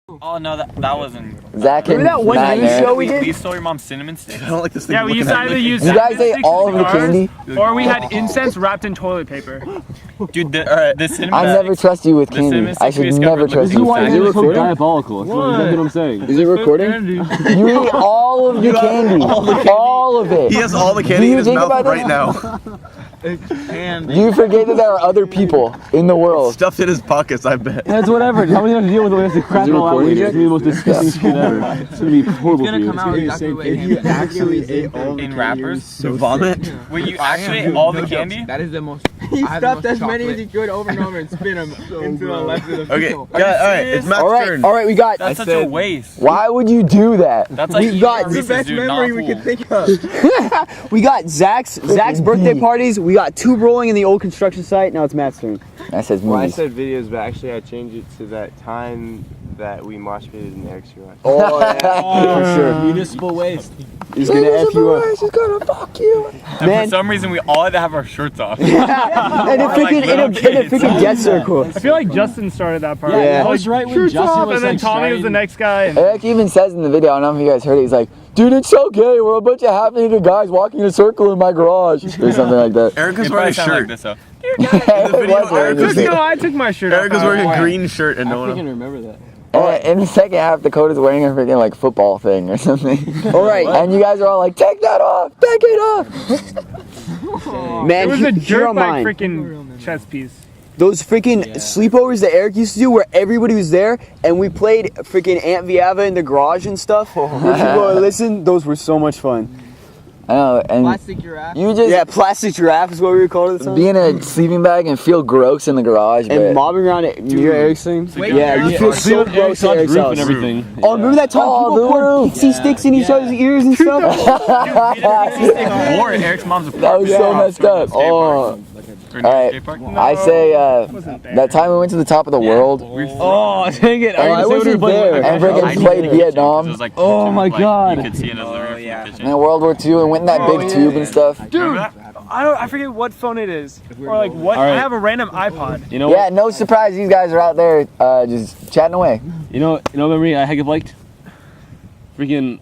Oh no, that wasn't. Zach and Remember that one Matt news there. show we did? We stole your mom's cinnamon sticks. I don't like this thing. Yeah, we used to either use You guys ate all of the candy? or we had incense wrapped in toilet paper. Dude, the cinnamon I never trust you with The candy. cinnamon I sticks we should discovered never trust look you with like candy. Is it recording? Diabolical. That's what I'm saying. Is it recording? You ate all of the candy. All of it. He has all the Do candy you in his think mouth about right it? now. You forget that there are other people in the world. Stuffed in his pockets, I bet. That's whatever. How many have to deal with it when it's crap all out? recording It's gonna be the most disgusting shit ever. It's gonna be horrible for you. come out exactly the way you actually ate all in wrappers. Vomit? Wait, you actually ate all the candy? That is the most. He stuffed as many as he could over and over and spin them into the left of the Okay, field. alright, it's Matt's turn. All right, we got. That's such a waste. Why would you do that? That's like We got eating the Reese's, Best dude, memory not we cool. could think of. We got Zach's birthday parties. We got tube rolling in the old construction site. Now it's Matt's turn. That says Well, I movies. said videos, but actually I changed it to that time that we mosh pitted in Eric's garage. Oh yeah, for sure. Municipal waste. He's gonna F you up. He's gonna fuck you. And Man. for some reason, we all had to have our shirts off. And a freaking in a freaking jet circle. I feel like Justin started that part. Yeah. I was right when Shirts Justin off, was and then like Tommy was the starting. next guy. And Eric even says in the video, I don't know if you guys heard it, he's like, dude, it's so gay. We're a bunch of half-naked guys walking in a circle in my garage. Or something like that. Eric was It wearing probably a sounded like shirt. this though. Eric video, was wearing Eric a shirt. no, I took my shirt off. Eric was wearing a green shirt and I no one. freaking remember that. And in the second half, Dakota's wearing a freaking like football thing or something. All right, And you guys are all like, take that off, take it off. man. It was he- a here jerk on back mine. freaking chess piece. Those freaking sleepovers that Eric used to do, where everybody was there, and we played freaking Aunt Viava in the garage and stuff. Where people would listen. Those were so much fun. I know, and Plastic giraffe. you just Yeah, plastic giraffe is what we would call it. At the time. be in a sleeping bag and feel gross in the garage. And But mobbing around it. You hear Eric's thing? Wait, Yeah, you feel so gross at Eric's roof house. and everything. Oh, remember that time Oh, people the poured roof. pixie sticks in each other's ears and stuff? Or Eric's mom's that was so messed up. Oh, Alright, I say that time we went to the top of the world Oh, dang it. I wasn't there. and freaking played Vietnam Oh my God. You could see in his living room from the kitchen. and World War II and went in that big tube and stuff. Dude, I forget what phone it is, or like what. All right. I have a random iPod. You know Yeah, what? no surprise these guys are out there just chatting away. You know memory I heck liked? Freaking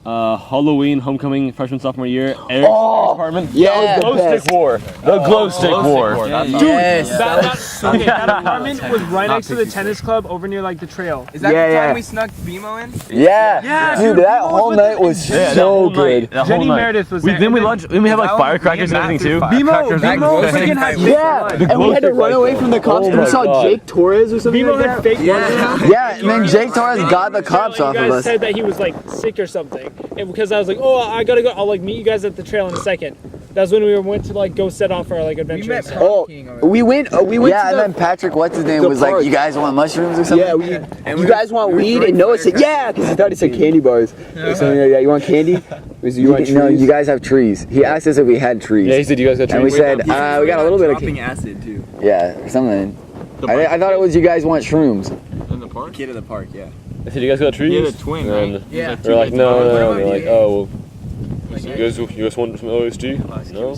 Halloween, homecoming, freshman, sophomore year. Eric's apartment. yeah. Glow stick war. The glow stick war. Yes. That apartment was right next to the tennis club over near like the trail. Is that Yeah, the time yeah. we snuck BMO in? Yeah, dude, that whole night was so good. Jenny Meredith was there. Then we and lunch. Then we have like firecrackers and everything too. BMO freaking had Yeah, And we had to run away from the cops. Oh We my saw God. Jake Torres or something BMO like had that. fake yeah, and then Jake Torres got the cops off you of guys us. said that he was like sick or something, and because I was like, oh, I gotta go, I'll like meet you guys at the trail in a second. That's when we went to like go set off our like We adventure. met So- Oh, King over we went Yeah, to and the, then Patrick, what's his name, the was park. like, you guys want mushrooms or something? yeah, you guys want weed? And Noah said, yeah, because he thought he said candy bars. Or something like that. You want candy? Was you want No, trees? you guys have trees. He asked us if we had trees. Yeah, he said you guys got And we trees. said, we got a little bit of acid too. yeah, or something. I thought it was you guys want shrooms. In the park? Kid of the park, yeah. I said you guys got trees. He had a twin, And right? Yeah. they're like, no. They're like, oh, well, Like, you guys want some LSD? No.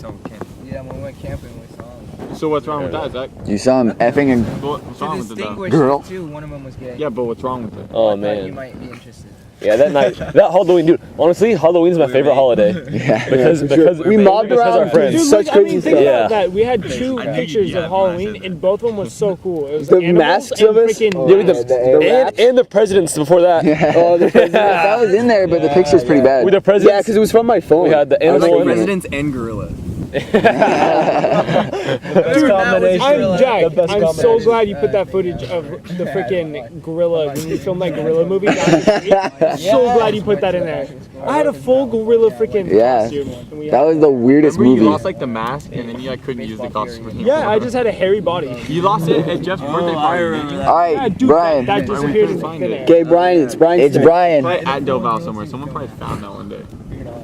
Yeah, when we went camping, we saw him. So what's wrong with that, Zach? You saw him effing and What's To wrong with it though? distinguish Girl. the two, one of them was gay. Yeah, but what's wrong with it? Oh I thought you man. might be interested. Yeah, that night, that Halloween, dude. Honestly, Halloween's my favorite holiday yeah. because We mobbed because around, our friends. dude, Dude, such look, I mean, crazy think stuff. Yeah. about that. We had two pictures of Halloween, and both of them was so cool. It was The animals masks and of us? freaking Oh, Yeah, with the the, rats. and the presidents before that. Oh, the president. That was in there, but the picture's pretty bad. With the Yeah, presidents, because it was from my phone. we had the I was animal like, one. Presidents and gorilla. Dude, I'm Jack. I'm so glad you put that footage of the freaking gorilla when you filmed that gorilla movie. So glad you put that in there. I had a full gorilla freaking Yeah. costume. And we That had, was the weirdest Remember you movie. lost like the mask and then you like couldn't use the costume anymore? yeah, I just had a hairy body. You lost it at Jeff's birthday party. Yeah, Alright, dude, Brian. that disappeared in Find thin it. air. Okay, Brian, it's Brian's It's turn. Brian. Probably at Del Val somewhere. Someone probably found that one day.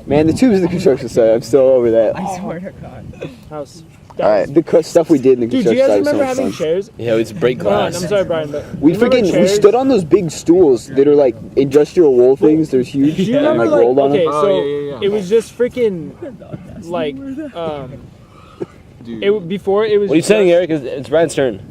Man, the tubes in the construction site. I'm still over that. I swear to God. House. Alright. The stuff we did in the Dude, do construction you guys site was so remember much having fun. chairs? Yeah, it's break Come on, glass. I'm sorry, Brian, but We remember freaking we chairs? stood on those big stools that are like industrial wool things. They're huge Do you and remember like like rolled on okay, them. Oh, so yeah. it was just freaking like Dude. before it was. What are you saying, just- Eric? It's Brian's turn.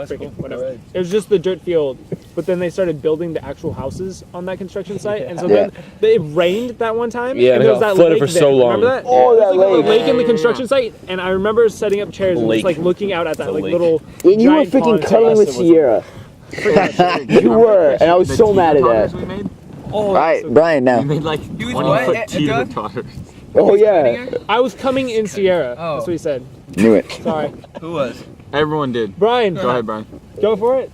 freaking whatever. It was just the dirt field, but then they started building the actual houses on that construction site, and so then it rained that one time. Yeah, and it there was got that flooded lake for there. so long. Remember that? Oh, There that was, like, lake. a lake in the construction site, and I remember setting up chairs and just like looking out at that like lake. little. And you were giant freaking pond. cuddling with Sierra. You were, and I was so mad at that. We made? All right, Brian. Now. We made like was 20 what? foot teeter Doug? totters. Oh yeah. I was coming in Sierra. Oh. That's what he said. Knew it. Sorry, Who was? Everyone did. Brian. Go ahead, Brian. Go for it.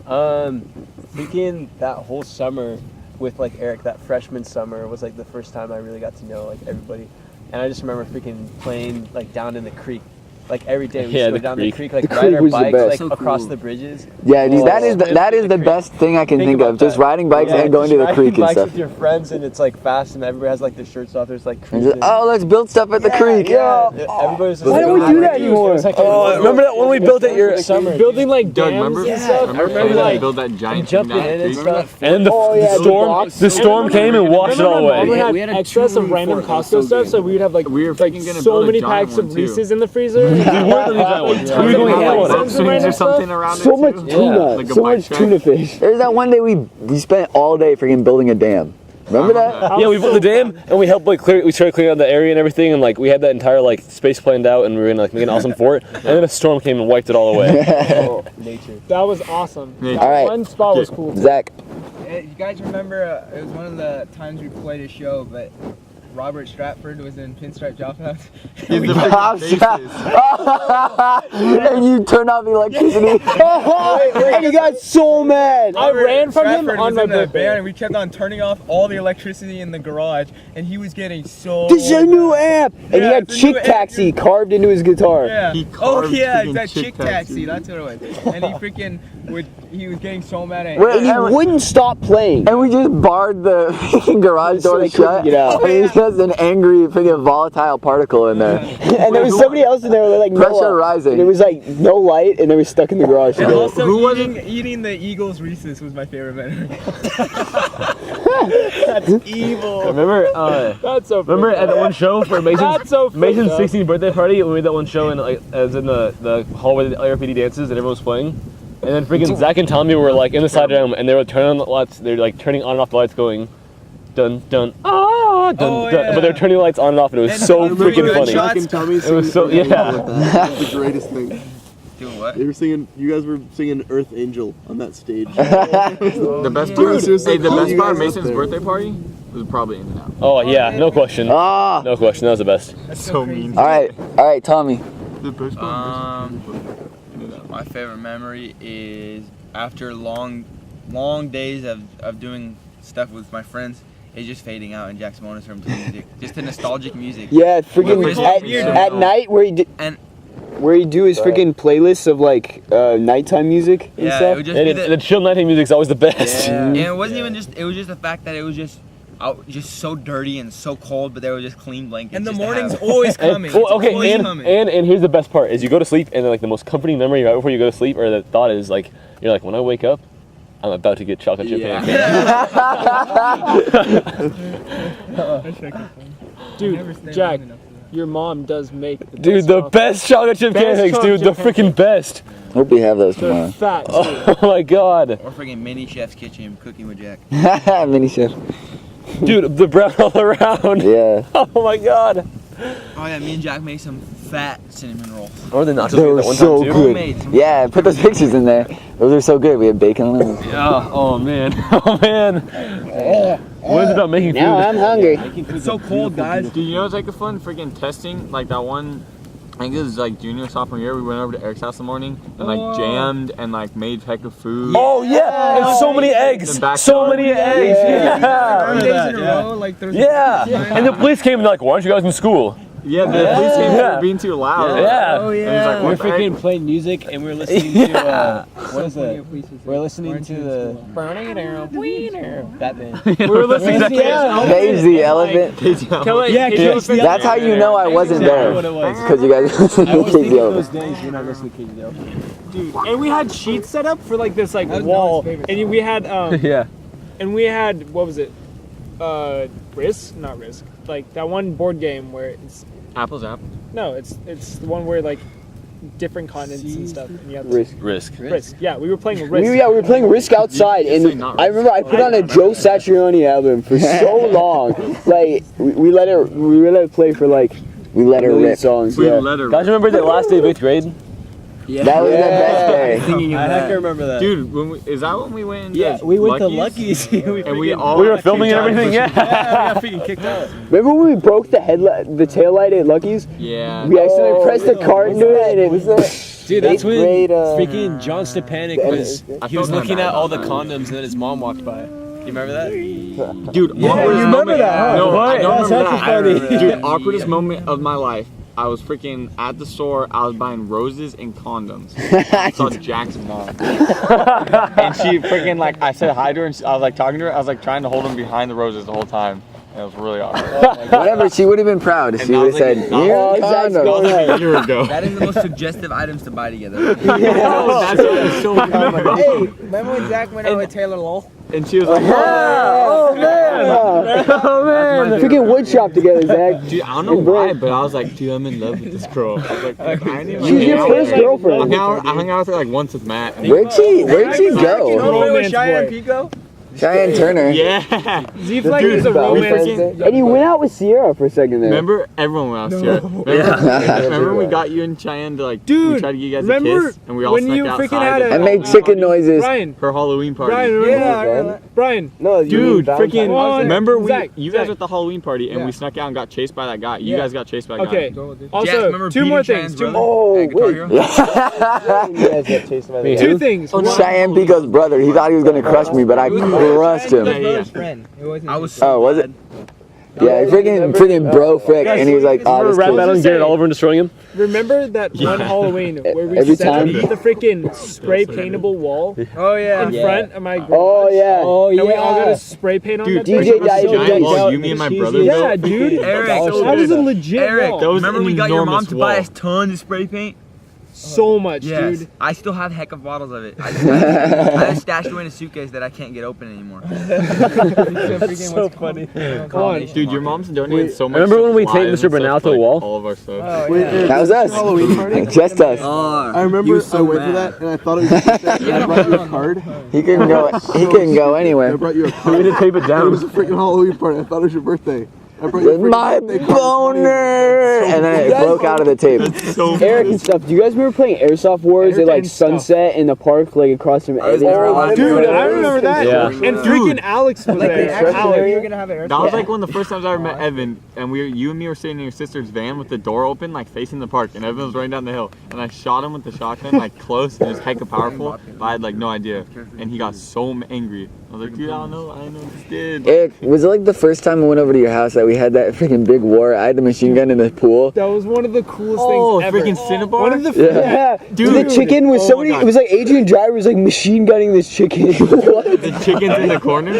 Thinking that whole summer with like Eric, that freshman summer was like the first time I really got to know like everybody, and I just remember freaking playing like down in the creek, like every day we Yeah, used to the go down creek. the creek, like The ride creek our was the bikes best. like So across the bridges. Yeah, dude, that is Oh, that is the best thing I can think about of. Just that. riding bikes and going just to the creek riding and bikes stuff. with your friends, and it's like fast, and everybody has like their shirts off. There's like And cruising. just, oh, let's build stuff at the creek. Yeah, everybody's just Why like, don't we do that anymore? Oh, remember that one we built at your summer? Building like Doug, dams remember? and stuff. Remember I remember like. build that giant thing Jumping down in the and creek? stuff. and then Oh, yeah, the storm came and washed it all Remember my mom away. would We have had a excess of 2-room random fort. It was Costco so stuff, good. so we would have like We were like freaking gonna so build a many giant packs one, of too. Reese's in the freezer. We were gonna leave that one. We were going to have one. Rope swings or something around So it much too? tuna, Like a so bike much track. tuna fish. There's that one day we spent all day freaking building a dam. Remember that? Yeah, we built the dam and we helped like clear. We started clearing out the area and everything, and like we had that entire like space planned out, and we were gonna like make an awesome fort. And then a storm came and wiped it all away. Nature. That was awesome. Yeah. All right. One spot was cool. Zach. You guys remember? It was one of the times we played a show, but Robert Stratford was in Pinstripe Dropouts. He's the Pop freaking shot. faces. And you turned off the electricity. And you got so mad. I ran from him Stratford on was my in the birthday. band, and we kept on turning off all the electricity in the garage, and he was getting so. This is a new amp. And he Yeah, had it's a Chick new amp. Taxi carved into his guitar. Yeah. He Oh carved yeah, freaking that Chick chick Taxi. taxi. That's what it was. And he freaking he was getting so mad at. Wait, And he wouldn't stop playing. And we just barred the freaking garage So door they couldn't shut. get out. And it's just an angry freaking volatile particle in there. And there was somebody else in there with like Pressure Noah. rising. And it was like no light, and they were stuck in the garage. And together. also Who was eating the Eagles Reese's was my favorite memory. That's evil. Remember? That's so. Remember at that one show for Mason's That's so. Mason's fucked up. 16th birthday party? We made that one show and like as in the hall where the LRPD dances and everyone was playing. And then freaking Zach and Tommy were like in the side room and they were turning on the lights. They're like turning on and off the lights, going dun dun ah dun Oh, dun. yeah. But they were turning the lights on and off, and it was And so moving freaking the funny. shots. and Tommy It was so singing yeah. That's the greatest thing. Doing what? They were singing. You guys were singing Earth Angel on that stage. The best Dude, part, seriously, hey, the all best you part of guys up Mason's there. birthday party was probably In and Out. Oh yeah, no question. Ah. No question. That was the best. That's So crazy. mean. All right, Tommy. The best part of Mason's birthday party. My favorite memory is after long days of doing stuff with my friends, it's just fading out in Jack's bonus room to music. Just the nostalgic music. Yeah, freaking With at night where he And where he do his freaking playlists of like nighttime music and yeah, it stuff. would just And be the chill nighttime music's always the best. and it wasn't even just, it was just the fact that it was just out, just so dirty and so cold, but they were just clean blankets. And the just to morning's have. always And, coming. well, It's okay, always and, coming. and here's the best part: is you go to sleep, and like the most comforting memory right before you go to sleep, or the thought is like, you're like, when I wake up, I'm about to get chocolate chip pancakes. Dude, Jack, your mom does make the Dude, best the chocolate. best chocolate chip Best pancakes, chocolate dude, the chip freaking best. Hope we have those They're tomorrow. fat. Too. Oh my god, Or freaking Mini Chef's Kitchen cooking with Jack. Mini chef. dude, the brown all around. Yeah. Oh my god. Oh yeah, me and Jack made some fat cinnamon rolls. Or the nachos They were that one so time too. good. Homemade. Yeah, put those pictures in there. Those are so good. We had bacon on them. Yeah. Oh man. Oh man. What is it about making food? Now I'm hungry. It's so cold, guys. Dude, you know it's like a fun freaking testing? Like that one, I think it was like junior, sophomore year, we went over to Eric's house in the morning and like jammed and like made heck of food. Oh yeah, and so many eggs. So many eggs. Yeah. 2 days in a row, like there's Yeah. And the police came and they're like, why aren't you guys in school? Yeah, the police came Yeah. for being too loud. Yeah. Oh And he's yeah. like, We're what the heck? freaking playing music and we're listening to what is it? We're listening to the Batman. We were listening to Cage the elephant. That's how you know I wasn't there. Because you guys listened to Cage the elephant. days we're not listening to Cage the Elephant. Dude, and we had sheets set up for like this like That was wall, Noah's favorite and we had Yeah. and we had what was it? Risk? Not Risk. Like that one board game where it's Apples, apples. no, it's the one where like different continents and stuff. And you have to- Risk. Risk. Yeah, we were playing Risk. We were playing Risk outside, and I remember I put on a Joe Satriani album for so long. Like we let it play for like we let her rip songs. We Yeah. let her. Guys, remember the last day of 8th grade? Yeah. That was the best day. I have to remember that. Dude, is that when we went? Yeah, we went to Lucky's. And we all We were filming and everything, yeah. we got freaking kicked out. Remember when we broke the tail light at Lucky's? Yeah. We accidentally pressed the cart into it, and it was Dude, that's when grade, freaking John Stepanek was. He was felt looking kinda at bad all the about condoms, and then his mom walked by. You remember that? Dude, Yeah, awkwardest you remember moment- that, huh? No, I don't That's remember actually that. funny. Dude, awkwardest moment of my life. I was freaking at the store. I was buying roses and condoms. I saw Jack's mom, and she freaking like I said hi to her, and I was like talking to her. I was like trying to hold him behind the roses the whole time. It was really awkward. Whatever, she would have been proud. She would have said, "Here, That was like a year ago. That is the most suggestive items to buy together. That's what I was so Hey, remember when Zach went out with Taylor Lowell? And she was like, oh man, freaking wood shop together, Zach. dude, I don't know why, but I was like, dude, I'm in love with this girl. I was like, I didn't even She's your hang out first with her. girlfriend. I hung out with her like once with Matt. Where'd she go? Romance Cheyenne boy. Pico? Cheyenne Turner. Yeah. Z-Flag is a romance. And you went out with Sierra for a second there. Remember everyone went out here. Remember when we got you and Cheyenne to like Dude, we tried to get you guys remember a kiss and we all when snuck you outside freaking had I made chicken noises. Brian, her Halloween party. Brian, remember? Brian, No, you Dude, mean freaking Valentine's remember Zach, you guys Zach. were at the Halloween party and Yeah. we snuck out and got chased by that guy. You guys got chased by a okay. guy. Also, remember two more beating things. Cheyenne's Two, Oh, at Guitar wait. Hero? You guys got chased by the two things. One, Cheyenne Pico's brother. He thought he was gonna crush me, but I crushed him. His friend. It wasn't I was his so Oh, was it? Yeah, freaking bro frick, and he was like, "Oh, this Rap kid's battling Garrett Oliver and destroying him? remember that one Halloween where we Every set time. up the freaking spray paintable wall Oh, yeah. in front of my garage? Oh yeah. Oh And we all got to spray paint on that DJ thing? died. Giant wall you, me, and my brother Yeah, built. dude. Eric, That was a legit Eric, wall. That was remember an we got your mom enormous to buy wall. us tons of spray paint? So much, Yes. dude. I still have heck of bottles of it. I have stashed away in a suitcase that I can't get open anymore. That's so funny. Come on. Dude, your mom's donated so much. remember when we supplies taped Mr. and Bernal stuff to the like wall? All of our stuff. Oh, yeah. That was us. Halloween party? Just us. I remember I went to that and I thought it was your birthday, and I brought you a card. He couldn't go. He couldn't go I anywhere. brought you a card. We didn't tape it It down. was a freaking Halloween party. I thought it was your birthday. I brought you a With my freaking birthday card. boner, and then it broke out of the tape. Eric and stuff. Do you guys remember playing Airsoft Wars at like and stuff. Sunset in the park, like across from Eddie's? Oh, dude, I remember that. Yeah. And freaking Alex was Like, they there. actually Alex. knew you were going to have it. That was like one of the first times I ever met Evan, and you and me were sitting in your sister's van with the door open, like facing the park, and Evan was running down the hill, and I shot him with the shotgun, like close, and it was hecka powerful, but I had like no idea, and he got so angry. I was like, dude, I don't know what this did. Eric, was it like the first time I went over to your house that we had that freaking big war? I had the machine gun in the pool. That was one of the coolest Oh, things ever. freaking Cinnabar? One of the Yeah, Dude. the chicken was Oh my somebody. God. It was like Adrian Driver was like machine gunning this chicken. What? The chicken's in the corner.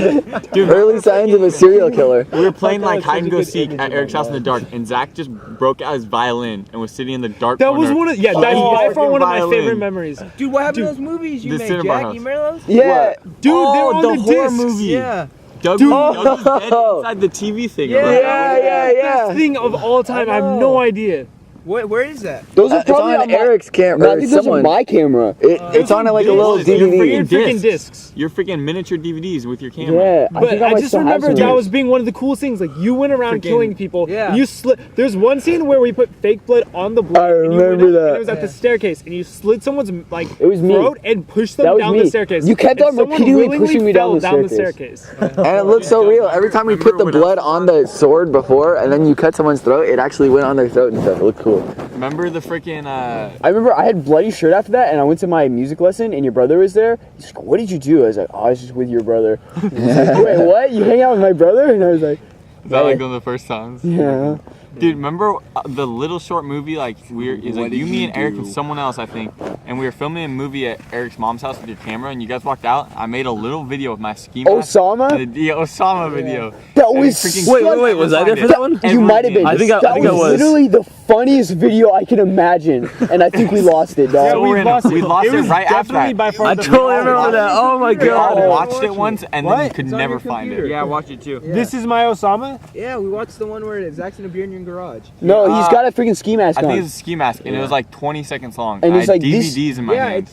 Dude, Early signs of a serial killer. we were playing like hide and go seek at Eric's house in the dark, and Zach just broke out his violin and was sitting in the dark That corner. was one of that's by far one of my violin. favorite memories. Dude, what happened to those movies you the made, Cinnabar Jack? House. You remember those? Yeah, Dude, they're Oh, on the the horror discs. movie. Yeah. Doug was dead inside the TV thing. Yeah. remember? Best thing of all time. I have no idea. Where is that? those are It's probably on my, Eric's I camera. think those are Someone. my camera. It's on like a little Discs. You're DVD. Freaking discs. You're freaking miniature DVDs with your camera. Yeah, But think I might just still have remember some. that was being one of the coolest things. Like you went around Freaking- killing people. Yeah. And you slid. There's one scene where we put fake blood on the blood. I and you went remember up, that. And it was at the staircase, and you slid someone's like It was me. throat and pushed them That was down me. the staircase. You kept And on someone repeatedly willingly pushing me fell down the staircase. And it looked so real. Every time we put the blood on the sword before, and then you cut someone's throat, it actually went on their throat and stuff. It looked cool. Remember the freaking I remember I had bloody shirt after that, and I went to my music lesson, and your brother was there. He's like, "What did you do?" I was like, "Oh, I was just with your brother." He's like, "Wait, what? You hang out with my brother?" And I was like, is that like one of the first times? "Yeah." Dude, remember the little short movie? Like it's like you, me, and Eric and someone else, I think, and we were filming a movie at Eric's mom's house with your camera, and you guys walked out. I made a little video with my ski mask. Osama? The Osama video. The That was Wait, was I there for that one? You might have been. I think I That was. literally the funniest video I can imagine, and I think we lost it, dog. we lost it right after that. By far I totally remember that. Oh my We all god. watched it once and then could It's on never your find computer. it. Yeah, I watched it too. This is my Osama. Yeah, we watched the one where Zach's in a beer in your garage. No, he's got a freaking ski mask I on. think it's a ski mask, and it was like 20 seconds long. And I it's had like this- DVDs in my hand.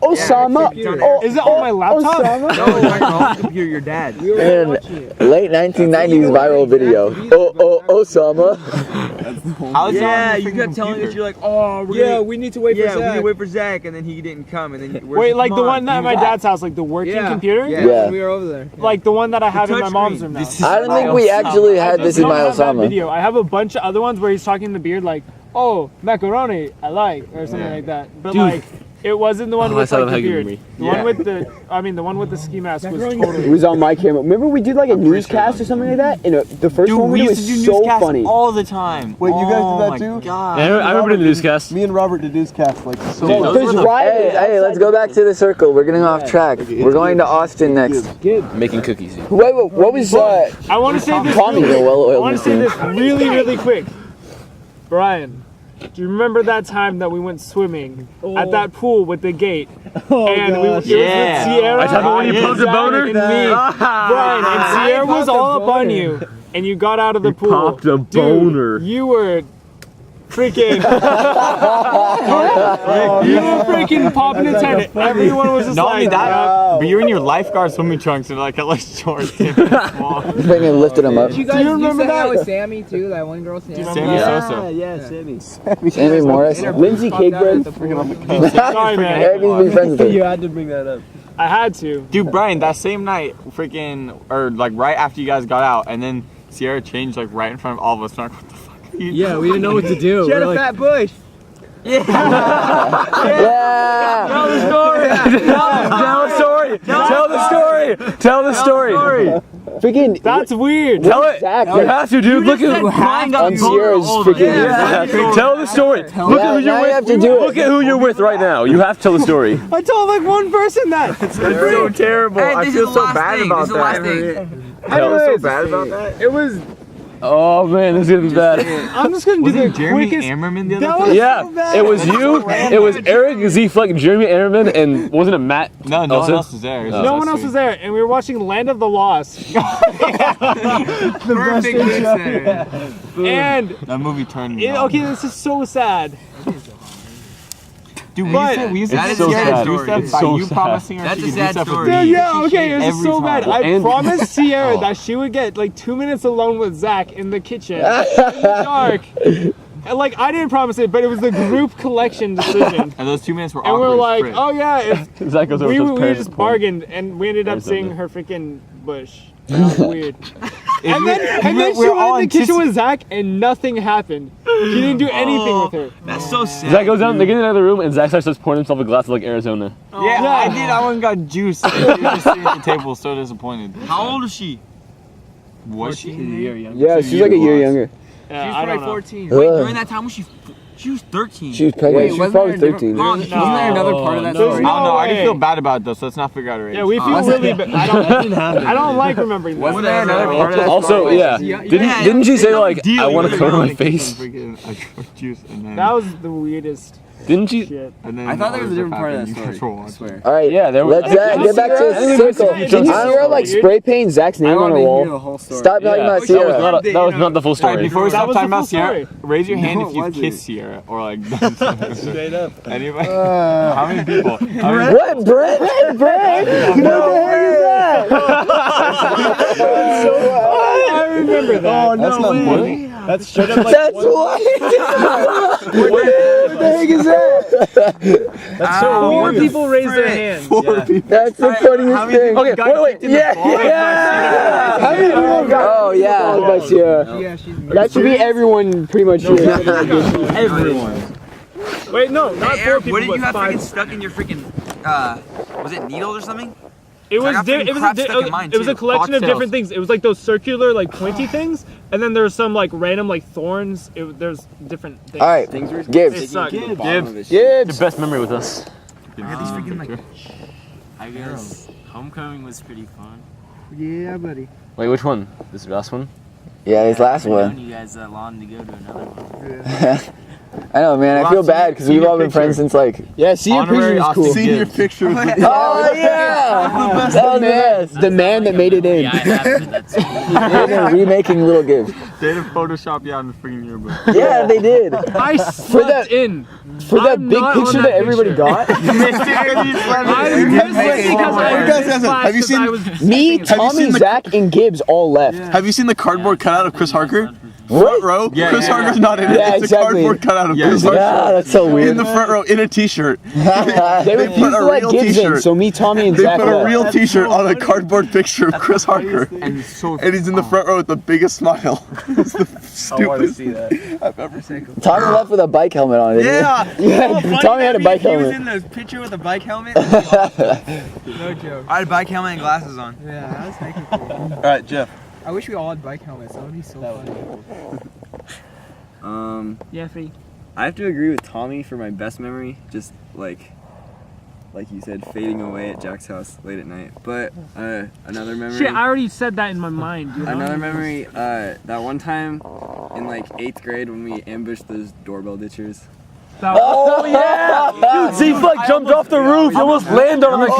Osama. Is it on my laptop? Osama? No, it's on your home computer, your dad. We were And watching it. late 1990s viral video. Osama. How is it on Yeah, your you freaking kept telling us, computer? you're like, oh, we're Yeah, gonna, we need to wait for yeah, we Zach. need to wait for Zach, and then he didn't come, and then Wait, like the one at my dad's house, like the working computer? Yeah, Yeah. when we were over there. Like the one that I have in my touchscreen. mom's room now. I don't think we actually had this in I my don't have that Osama. video. I have a bunch of other ones where he's talking to Beard like, oh, macaroni, I like, or something like that. But Dude. like, it wasn't the one I with saw like them the hugging beard. me. The one with the one with the ski mask was It totally. was on my camera. Remember we did like a newscast or something like that? And the first Dude, one we we did used to do was so newscasts funny. all the time. Wait, you guys Oh did my that too? God. Yeah, I remember the newscast. Me and Robert did newscast like so Dude, much. those were the- Hey, let's go back to the circle. We're getting off track. We're going to Austin next. Making cookies. Wait, what was I want to say this. Tommy, the I well-oiled want to say machine. this really quick. Brian, do you remember that time that we went swimming at that pool with the gate? And it was with Sierra. I talking about when you pumped a Zach, boner? and me, Brian, and Sierra was all up on you, and you got out of the pool. popped a Dude, boner. you were freaking. You were freaking popping his head. Everyone was just Not like, only that, yeah. but you're in your lifeguard swimming trunks and like at short. Freaking lifted him up. Did you guys remember used to hang out that? with Sammy too? That one girl, Sammy. Sammy Sosa. Yeah, Sammy. Sammy Morris. Lindsay Cakebread? Sorry, man. Eric needs to be friends with her. You had to bring that up. I had to. Dude, Brian, that same night, freaking, or like right after you guys got out, and then Sierra changed like right in front of all of us. We're like, what the fuck are you Yeah, we didn't know what to do. She had We're a like, fat bush. Yeah. Tell the story. Tell the story. Freaking. That's weird. Tell it. Zach, You have to, dude. Look at on Sierra's freaking. Tell the story. Look at who now you're you have with. to do it. Look at who you're with right now. You have to tell the story. I told like one person that. That's so terrible. Hey, I this feel is the so last bad thing. about This is the last that. thing. I feel so bad about that. It was. Oh man, this is gonna be bad. I'm just gonna do the Wasn't Jeremy quickest. Ammerman the That other was day? Yeah, it was you. It was Eric, Z Fleck, Jeremy Ammerman, and wasn't it Matt? No, no one Elsa? else was there. It was No just one us else two. was there, and we were watching Land of the Lost. Perfect mixer. And That movie turned me on. okay, this is so sad. Dude, But- we used to That is do a sad stuff story. by It's so you sad. promising her That's she a could do sad stuff with story. me. Yeah, okay, it was Every so bad. time. I And- promised Sierra Oh. that she would get like 2 minutes alone with Zach in the kitchen, in the dark. And like I didn't promise it, but it was the group collection decision. And those 2 minutes were And we awkward. were as like, frick. oh yeah, if Zach goes over we, to his we parents. just bargained, and we ended up Or seeing something. her freaking bush. That was weird. And we- then she we're went all in the kitchen antici- with Zach, and nothing happened. She didn't do anything with her. That's so sad. Zach goes down, they get in another room, and Zach starts pouring himself a glass of like Arizona. Yeah, I did. I went and got juice. And she was just sitting at the table, so disappointed. How old is she? Was she? Yeah, she's like a year younger. Yeah, She was I probably don't know. 14. Ugh. Wait, during that time, was she was 13. She was pregnant. She was probably 13. Wasn't there another part of that There's story? no I don't know. I way. do feel bad about it though, so let's not figure out her age. Yeah, we feel really bad. I don't like remembering that. Wasn't there another part of that Also, story? yeah, didn't she say like I want to cover my face? Freaking, I got juice and then. That was the weirdest Didn't she? shit. And then I thought there was a other different stuff part of happened, that you guys story. were I watching. swear. All right, yeah, there was. Let's get back to the circle. Didn't Sierra like spray paint Zach's name on her wall? Stop talking about that was Sierra. not that was not the full All right, story. before we That stop was talking the full about Sierra, story. raise your hand No, if it you've wasn't. kissed Sierra or like done something. Straight up. Anybody? How many people? How many What, Brent? Hey, Brent? What the heck is that? I remember that. That's not funny. That's straight up That's what? What the heck is that? That's so Four weird. people raised their hands. That's the funniest thing. Okay, wait. Yeah. How many people got? Oh yeah. By Sierra. Yeah, she's. That should be everyone pretty much here. Everyone. Wait, no, not Hey, four Eric, people, what did you but have five. freaking stuck in your freaking, was it needles or something? It was I got di- freaking it was crap a, stuck in mine, it was a too. collection of Foxtails. different things. It was like those circular, like pointy things, and then there's some like random like thorns. There's different things. All right, It Gibbs. sucked. Gibbs, Gibbs. best memory with us. I got these freaking like. I guess homecoming was pretty fun. Yeah, buddy. Wait, which one? This last one? Yeah, this last one. You guys that long to go to another one. I know, man. I feel bad because we've all been friends since like. Yeah, senior picture is cool. Senior picture. Oh yeah, that was the best. The man that made it in. Yeah, I have that too. They're remaking Little Gibbs. They did Photoshop you out in the freaking yearbook. Yeah, they did. I slept in. For that big picture that everybody got. I'm pissed because Have you seen Me, Tommy, Zach, and Gibbs all left. Have you seen the cardboard cutout of Chris Harker? What? Front row. Yeah, Chris yeah, Harker's not in it. Yeah, It's exactly. a cardboard cutout of Chris Yeah, Harker. that's so In weird. the front row, in a t-shirt. They refused put a to let real Gibbs in, t-shirt. so me, Tommy, and They Zach put a left. real t-shirt on a cardboard picture of Chris Harker. And so And he's in the front row with the biggest smile. It's the I want to stupidest see that. I've ever seen. Tommy left with a bike helmet on, didn't Yeah. Yeah, Tommy had a bike He was helmet. in the picture with a bike helmet. No joke. I had a bike helmet and glasses on. Yeah, that was heckin' cool. All right, Jeff. I wish we all had bike helmets. That would be so funny. Jeffrey. I have to agree with Tommy for my best memory. Just like you said, fading away at Jack's house late at night. But another memory. Shit, I already said that in my mind. Dude. Another memory. That one time in like 8th grade when we ambushed those doorbell ditchers. Oh yeah! Dude, Z-Fleck jumped off the roof. You almost landed on the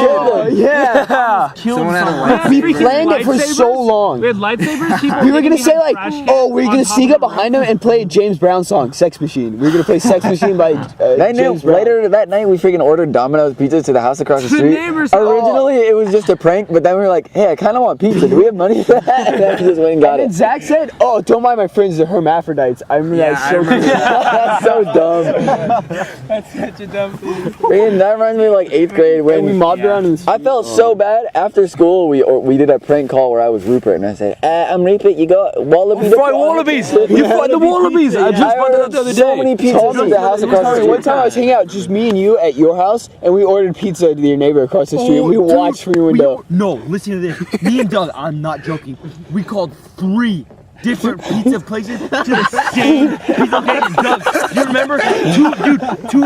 kid. Yeah. Someone had a light. We planned it for so long. We had lightsabers. People We were gonna thinking say had like, trash cans oh, we're on gonna top sneak of up behind him and play a James Brown song, Sex Machine. We were gonna play Sex Machine by James Brown. Later that night, we freaking ordered Domino's pizza to the house across the To the street. neighbor's Originally, it was just a prank, but then we were like, "Hey, I kind of want pizza. Do we have money for that?" And then we just went and got And then it. Zach said, "Oh, don't mind my friends, they're hermaphrodites." I remember that so good. That's so dumb. That's such a dumb thing. Man, that reminds me of like 8th grade when We mobbed around in the I felt so bad after school. We did a prank call where I was Rupert and I said, "I'm Rupert. You got wallaby." Fried wallabies. You fried the wallabies. I just bought that the other So day. many pizzas at the house across the street. One time I was hanging out, just me and you at your house, and we ordered pizza to your neighbor across the street. We watched from your window. No, listen to this. Me and Doug, I'm not joking. We called 3 different pizza places to the same pizza place. Doug, you remember? Two of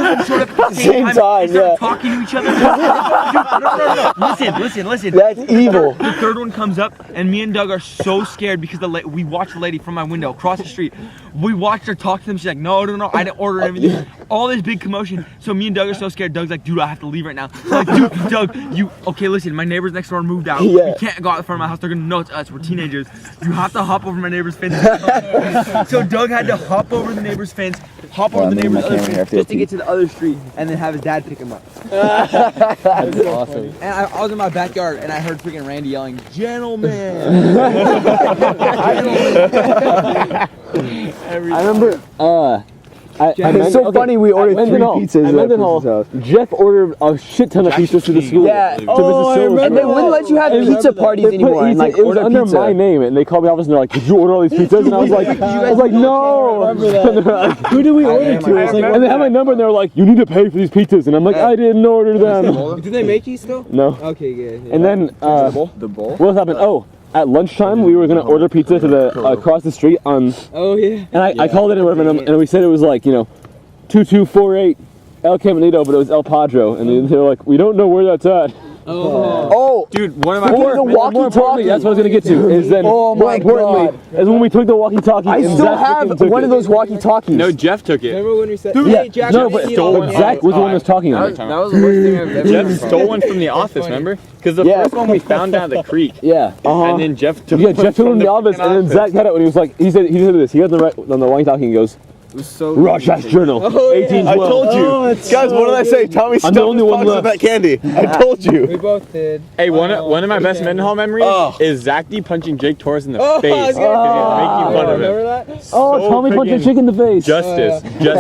them showed up at the same time. They started talking to each other. No. Listen. That's evil. The third one comes up, and me and Doug are so scared because we watched the lady from my window across the street. We watched her talk to them. She's like, no, I didn't order everything. All this big commotion. So me and Doug are so scared. Doug's like, dude, I have to leave right now. I'm like, dude, Doug, okay, listen, my neighbors next door moved out. Yeah. We can't go out in front of my house. They're gonna know it's us. We're teenagers. You have to hop over my neighbor's fence. So Doug had to hop over the neighbor's fence, hop over the neighbor's other fence just to get to the other street, and then have his dad pick him up. That's awesome. And I was in my backyard, and I heard freaking Randy yelling, "Gentlemen!" I remember. It's so funny we ordered 3 pizzas at Mendenhall. Mendenhall. Jeff ordered a shit ton of pizzas to the school. Yeah. To Mrs. Silver's And they house. wouldn't let you have pizza parties They put anymore. And like it was order under pizza. my name, and they called me office and they're like, "Did you order all these pizzas?" And I was like, "No." And they're like, "Who did we order to?" I was like, and they had my number, and they were like, "You need to pay for these pizzas," and I'm like, "I didn't order them." Do they make you still? No. Okay, good. And then The bowl? what happened? Oh, at lunchtime we were gonna order pizza to the across the street on, Oh yeah. and I called it and whatever, and we said it was like 2248 El Caminito, but it was El Padro, and they were like, "We don't know where that's at." Oh, Dude, one of my the More importantly, walkie-talkie. that's what I was gonna get to. Is then Oh more my importantly is when we took the walkie-talkie. I and still Zach have freaking took one it. of those walkie-talkies. No, Jeff took it. Remember when we said, Yeah, "Hey, Jack, no, we but need it." Zach was the one that was talking on it. That was the worst thing I've ever Jeff stole one from the office, remember? Because the Yeah. first one we found down at the creek, Yeah. and then Jeff took Yeah, Jeff took it in the office, and then Zach had it when he was like, he said this. He had on the walkie-talkie and goes, It was so Rorschach Journal, 1812. I told you. Guys, what did I say? Tommy stuffed the only his one pockets with left. that candy. I told you. We both did. Hey, one of my best Mendenhall memories Oh. is Zach D punching Jake Torres in the I face. was gonna Making fun of remember him. that? Oh, So Tommy punched a freaking chick in the face. Justice, dude.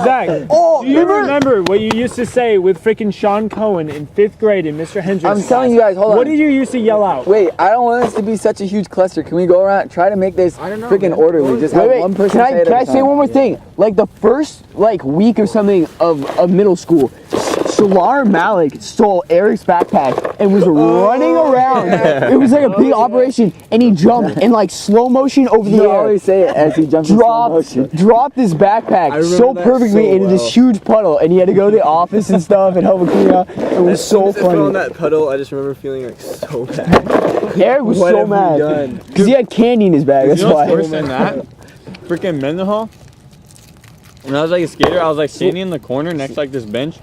Zach, Oh, do you remember what you used to say with freaking Sean Cohen in 5th grade in Mr. Hendricks? I'm telling you guys, hold on. What did you used to yell out? Wait, I don't want this to be such a huge cluster. Can we go around try to make this freaking orderly? Just have one person say it Can I every say time. one more thing? Like the first week or something of middle school, Salar Malik stole Eric's backpack and was running around It was like a big operation, and he jumped in like slow motion over the You air. always say it as he jumps in slow motion. Dropped his backpack so that perfectly so into this well. huge puddle, and he had to go to the office and stuff and help him clean up. It was so As soon as I fell in funny. that puddle, I just remember feeling like so bad. Eric was What so have we mad done? because he had candy in his bag. That's You know why. what's worse than that? Freaking Mendenhall. When I was like a skater, I was like standing in the corner next to like this bench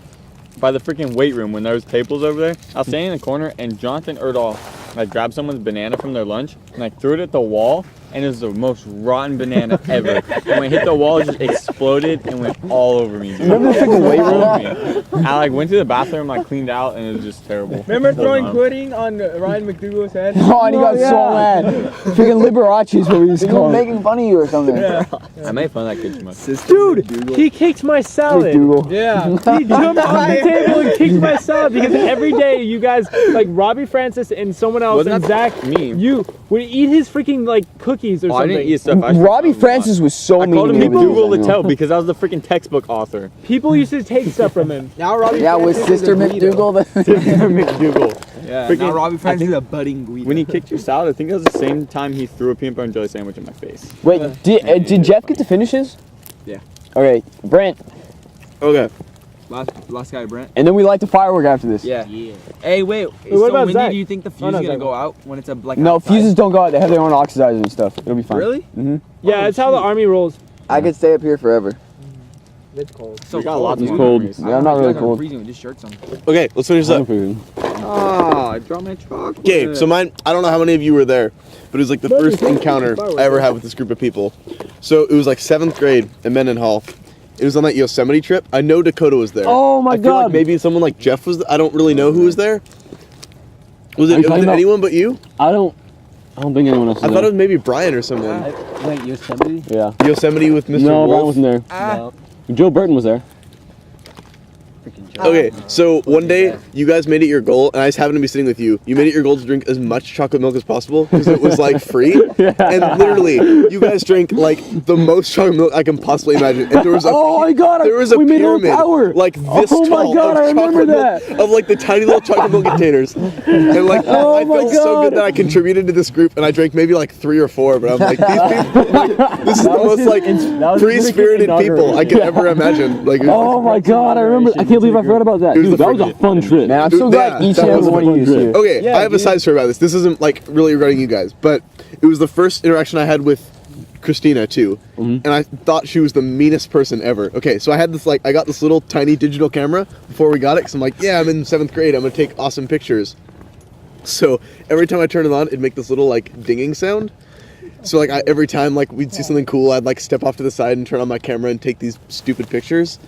by the freaking weight room when there was tables over there. I was standing in the corner and Jonathan Erdahl like grabbed someone's banana from their lunch and like threw it at the wall, and it was the most rotten banana ever. And when it hit the wall, it just exploded and went all over me. Dude. Remember the freaking weight room? I like went to the bathroom, like cleaned out, and it was just terrible. Remember throwing pudding on Ryan McDougal's head? Oh, and he got so mad. Freaking Liberace is what we used to He call was him. making fun of you or something. I made fun of that kid too much. Dude, he kicked my salad. McDougal. Yeah. He jumped on the table and kicked my salad because every day you guys, like Robbie Francis and someone else Wasn't and that Zach, me? you would eat his freaking like cookies or Oh, I something. didn't eat stuff. I Robbie Francis was so I mean. called to him me when he was McDougal young. Littell because I was the freaking textbook author. People used to take stuff from him. Now Robbie Yeah, with Francis is Sister a Guido. McDougal. McDougal. Yeah, Freaking- now Robbie I Francis think- is a budding Guido. When he kicked your salad, I think that was the same time he threw a peanut butter and jelly sandwich in my face. Wait, did Jeff get to finish his? Yeah. Okay, Brent, Okay. Last guy, Brent. and then we light the firework after this. Yeah. Hey, wait. what So about when Zach? do you think the fuse Oh, no, is gonna Zach. go out when it's a like? No, outside? fuses don't go out. They have their own oxidizers and stuff. It'll be fine. Really? Yeah, that's how the army rolls. I could stay up here forever. It's cold. So We got lots of It's cold. memories. Yeah, I'm not really I'm cold. freezing with this shirt on. Okay, let's finish this up. Ah, I dropped my chocolate. Okay, so mine, I don't know how many of you were there, but it was like the first encounter I ever had with this group of people. So it was like 7th grade in Mendenhall. It was on that Yosemite trip. I know Dakota was there. Oh my I feel like God. maybe someone like Jeff was. I don't really know who was there. Was Are you it talking about- anyone but you? I don't think anyone else. I thought it was maybe Brian or someone. Wait, Yosemite? Yeah. Yosemite with Mr. No, Brian Wolf. wasn't there. Ah. Joe Burton was there. Okay, so one day you guys made it your goal, and I just happened to be sitting with you. You made it your goal to drink as much chocolate milk as possible because it was like free. And literally, you guys drank like the most chocolate milk I can possibly imagine. And there was a Oh my God, there was a we made our pyramid tower. like this Oh my tall God, of I remember chocolate milk, that. of like the tiny little chocolate milk containers. And like Oh I my felt so God. good that I contributed to this group, and I drank maybe like 3 or 4. But I'm like, these people, like, this is the most like free-spirited people I could ever imagine. Like, it was- Oh my God, I remember. I can't believe I forgot about that. It was Dude, the that was a freaking- fun trip. Man, I'm so glad each and that every was a one of you is fun here. Okay, I have a side story about this. This isn't like really regarding you guys, but it was the first interaction I had with Christina too, and I thought she was the meanest person ever. Okay, so I had this I got this little tiny digital camera before we got it, because I'm like, yeah, I'm in 7th grade, I'm gonna take awesome pictures. So every time I turn it on, it'd make this little like dinging sound. So like every time like we'd see something cool, I'd like step off to the side and turn on my camera and take these stupid pictures.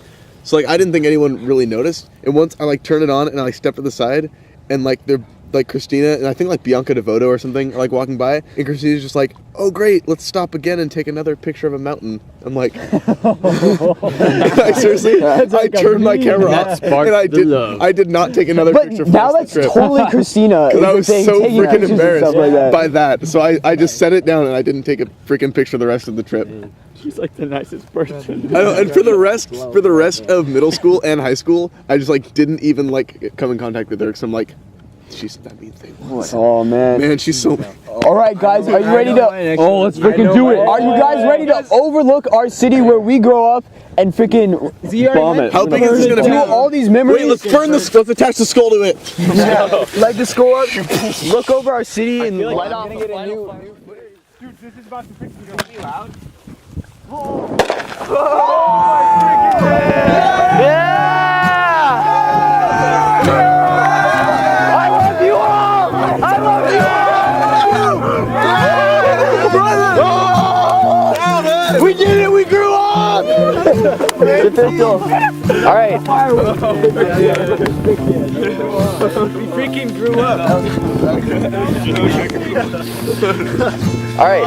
So like I didn't think anyone really noticed. And once I like turn it on and I like step to the side, and like they're like Christina and I think like Bianca Devoto or something are like walking by, and Christina's just like, oh great, let's stop again and take another picture of a mountain. I'm like, I seriously, I turned my camera off and I did not take another But picture. For now the that's trip. totally Christina. Because I is was the thing, so taking freaking pictures and embarrassed stuff like that. by that. So I just set it down and I didn't take a freaking picture the rest of the trip. She's like the nicest person. I know, and for the rest of middle school and high school, I just like didn't even like come in contact with her because I'm like, she's that mean thing. Oh man. Man, she's so. All right, guys, are you ready to? Oh, let's freaking do it. Are you guys ready to overlook our city where we grow up and freaking Bomb it. How big is this gonna do be? all these memories? Wait, let's burn this. Let's attach the skull to it. Like the skull up, look over our city and light off a final. Dude, this is about to freaking go loud. I love you all! I love you all! We did it! We grew up! All right. We freaking grew up. All right.